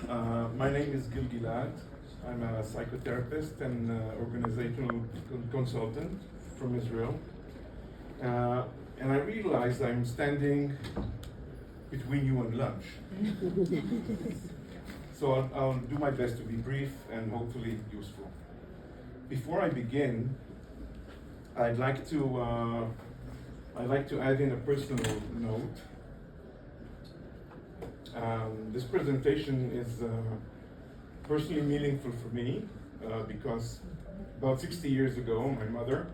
My name is Gil Gilad. I'm a psychotherapist and organizational consultant from Israel. And I realize I'm standing between you and lunch. So I'll do my best to be brief and hopefully useful. Before I begin, I'd like to add in a personal note. This presentation is personally meaningful for me because about 60 years ago, my mother,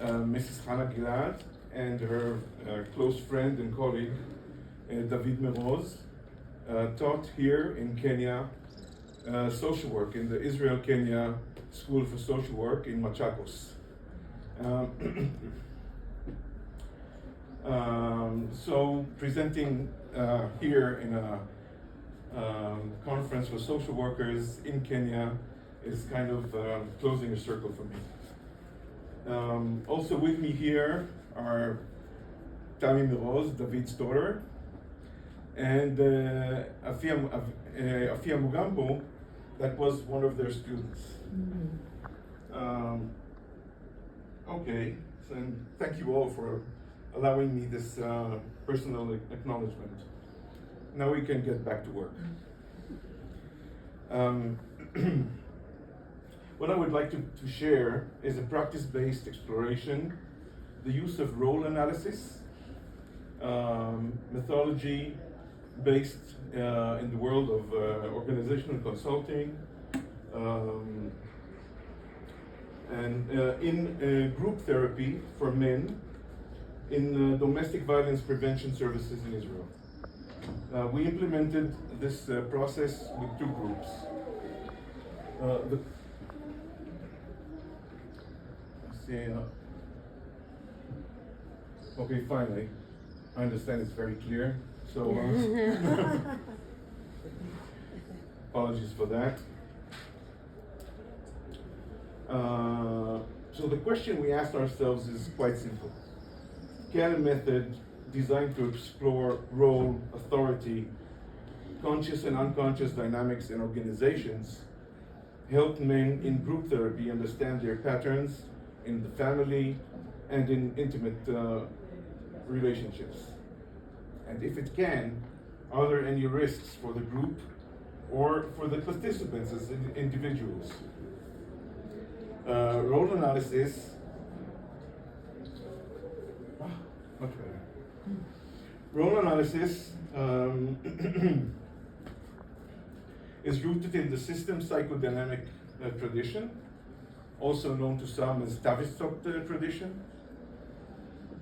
Mrs. Hannah Gilad, and her close friend and colleague, David Meroz, taught here in Kenya social work in the Israel-Kenya School for Social Work in Machakos. So presenting here in a conference for social workers in Kenya is kind of closing a circle for me. Also with me here are Tami Meroz, David's daughter, and Afia Mugambo, that was one of their students. Okay, so thank you all for allowing me this personal acknowledgement. Now we can get back to work. What I would like to share is a practice-based exploration, the use of role analysis, methodology based in the world of organizational consulting, and in group therapy for men in domestic violence prevention services in Israel. We implemented this process with two groups. Okay, finally, I understand it's very clear, so apologies for that. So the question we asked ourselves is quite simple. Can a method designed to explore role, authority, conscious and unconscious dynamics in organizations help men in group therapy understand their patterns in the family and in intimate relationships? And if it can, are there any risks for the group or for the participants as individuals? Role analysis, much better. Role analysis is rooted in the system psychodynamic tradition, also known to some as Tavistock tradition.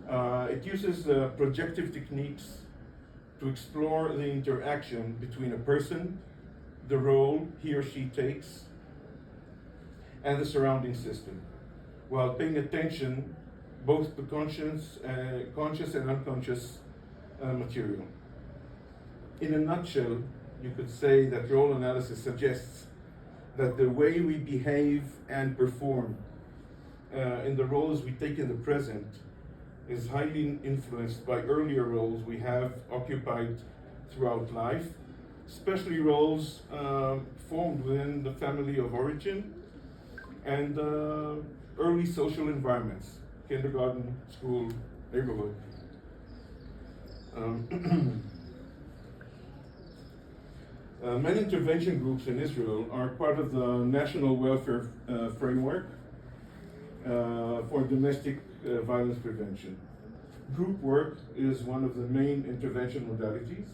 It uses projective techniques to explore the interaction between a person, the role he or she takes, and the surrounding system, while paying attention both to conscious and unconscious material. In a nutshell, you could say that role analysis suggests that the way we behave and perform in the roles we take in the present is highly influenced by earlier roles we have occupied throughout life, especially roles formed within the family of origin and early social environments, kindergarten, school, neighborhood. Many intervention groups in Israel are part of the National Welfare Framework for domestic violence prevention. Group work is one of the main intervention modalities,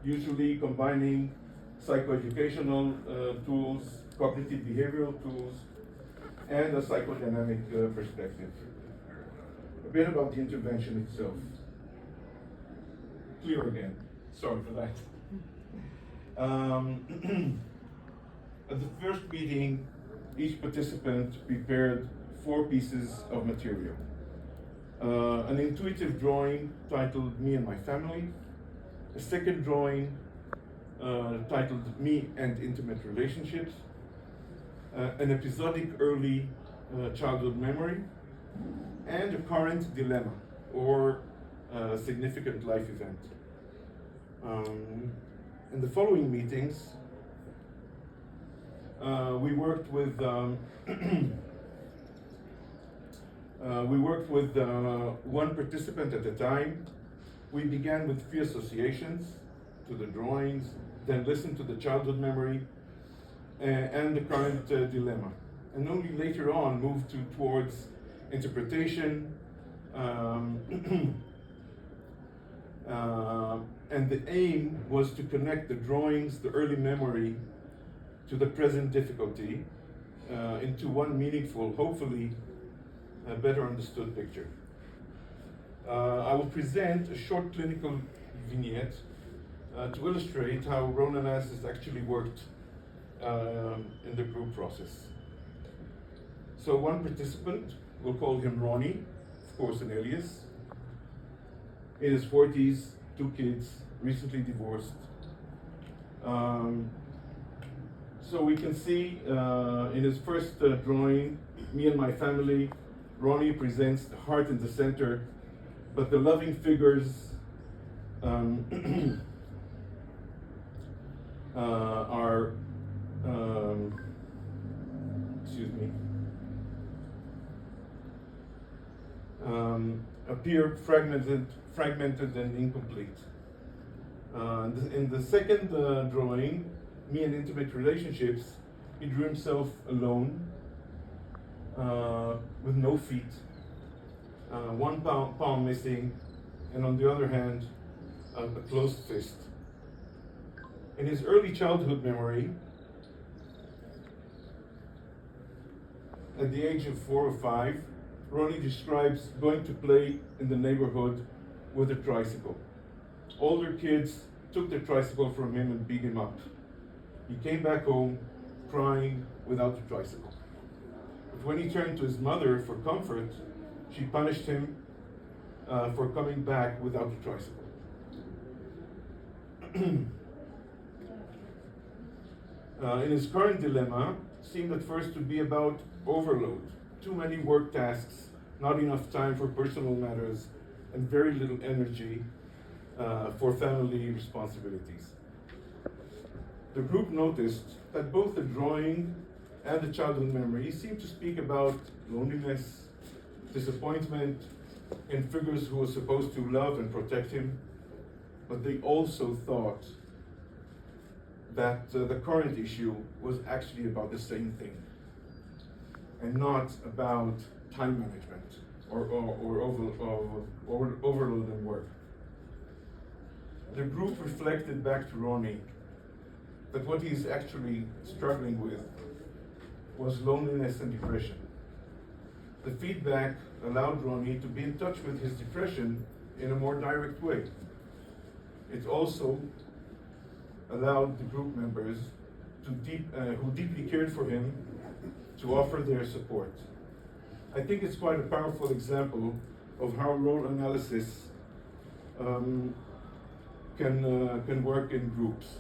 usually combining psychoeducational tools, cognitive behavioral tools, and a psychodynamic perspective. A bit about the intervention itself. Clear again, sorry for that. At the first meeting, each participant prepared 4 pieces of material. An intuitive drawing titled Me and My Family, a second drawing titled Me and Intimate Relationships, an episodic early childhood memory, and a current dilemma or significant life event. In the following meetings, We worked with one participant at a time. We began with free associations to the drawings, then listened to the childhood memory and the current dilemma, and only later on moved towards interpretation. And the aim was to connect the drawings, the early memory, to the present difficulty into one meaningful, hopefully a better understood picture. I will present a short clinical vignette to illustrate how role analysis actually worked in the group process. So one participant, we'll call him Ronnie, of course an alias, in his 40s, 2 kids, recently divorced. So we can see in his first drawing, me and my family, Ronnie presents the heart in the center, but the loving figures are, excuse me, appear fragmented and incomplete. In the second drawing, me and intimate relationships, he drew himself alone, with no feet, one palm missing, and on the other hand, a closed fist. In his early childhood memory, at the age of 4 or 5, Ronnie describes going to play in the neighborhood with a tricycle. Older kids took the tricycle from him and beat him up. He came back home crying without the tricycle. But when he turned to his mother for comfort, she punished him for coming back without the tricycle. In his current dilemma, seemed at first to be about overload. Too many work tasks, not enough time for personal matters, and very little energy for family responsibilities. The group noticed that both the drawing and the childhood memory seemed to speak about loneliness, disappointment in figures who were supposed to love and protect him, but they also thought that the current issue was actually about the same thing, and not about time management or overload and work. The group reflected back to Ronnie that what he's actually struggling with was loneliness and depression. The feedback allowed Ronnie to be in touch with his depression in a more direct way. It also allowed the group members who deeply cared for him to offer their support. I think it's quite a powerful example of how role analysis can work in groups.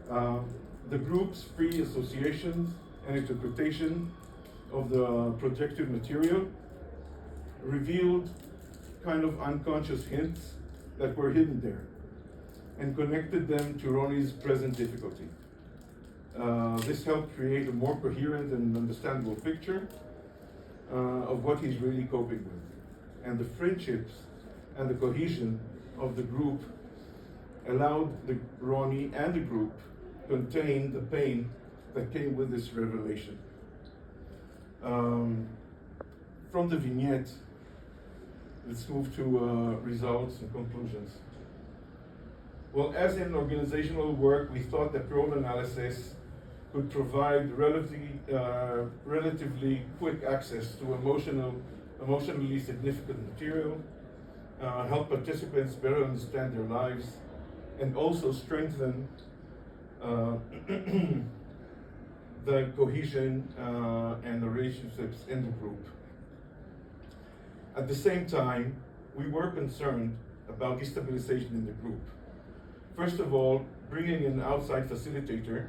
The group's free associations and interpretation of the projected material revealed kind of unconscious hints that were hidden there and connected them to Ronnie's present difficulty. This helped create a more coherent and understandable picture of what he's really coping with. And the friendships and the cohesion of the group allowed Ronnie and the group contain the pain that came with this revelation. From the vignette, let's move to results and conclusions. Well, as in organizational work, we thought that role analysis could provide relatively quick access to emotionally significant material, help participants better understand their lives, and also strengthen the cohesion and the relationships in the group. At the same time, we were concerned about destabilization in the group. First of all, bringing an outside facilitator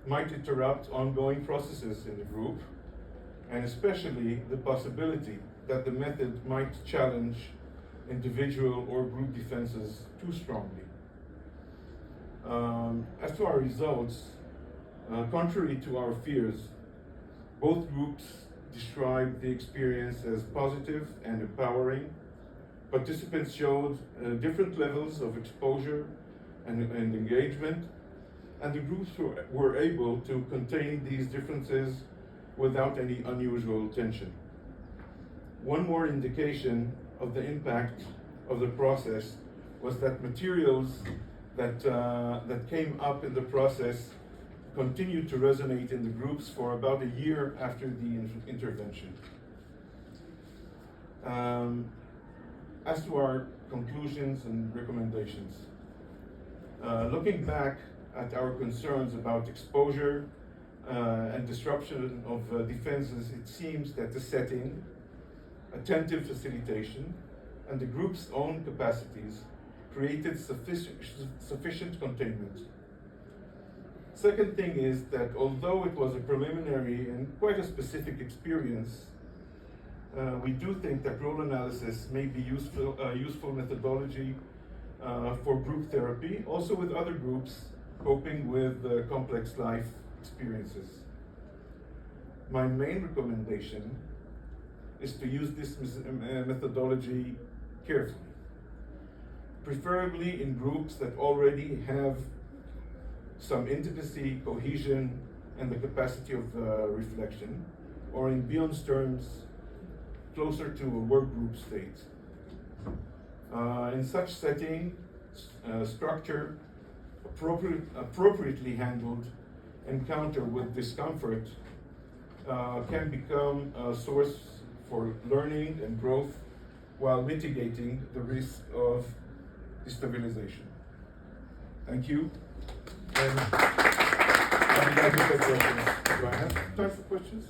might interrupt ongoing processes in the group, and especially the possibility that the method might challenge individual or group defenses too strongly. As to our results, Contrary to our fears, both groups described the experience as positive and empowering. Participants showed different levels of exposure and engagement, and the groups were able to contain these differences without any unusual tension. One more indication of the impact of the process was that materials that came up in the process continued to resonate in the groups for about a year after the intervention. As to our conclusions and recommendations, looking back at our concerns about exposure and disruption of defenses, it seems that the setting, attentive facilitation, and the group's own capacities created sufficient containment. Second thing is that although it was a preliminary and quite a specific experience, we do think that role analysis may be useful methodology for group therapy, also with other groups coping with complex life experiences. My main recommendation is to use this methodology carefully, preferably in groups that already have some intimacy, cohesion, and the capacity of reflection, or in Beyond's terms, closer to a work group state. In such setting, structure, appropriately handled encounter with discomfort can become a source for learning and growth while mitigating the risk of destabilization. Thank you. And I'll be glad to take questions. Do I have time for questions?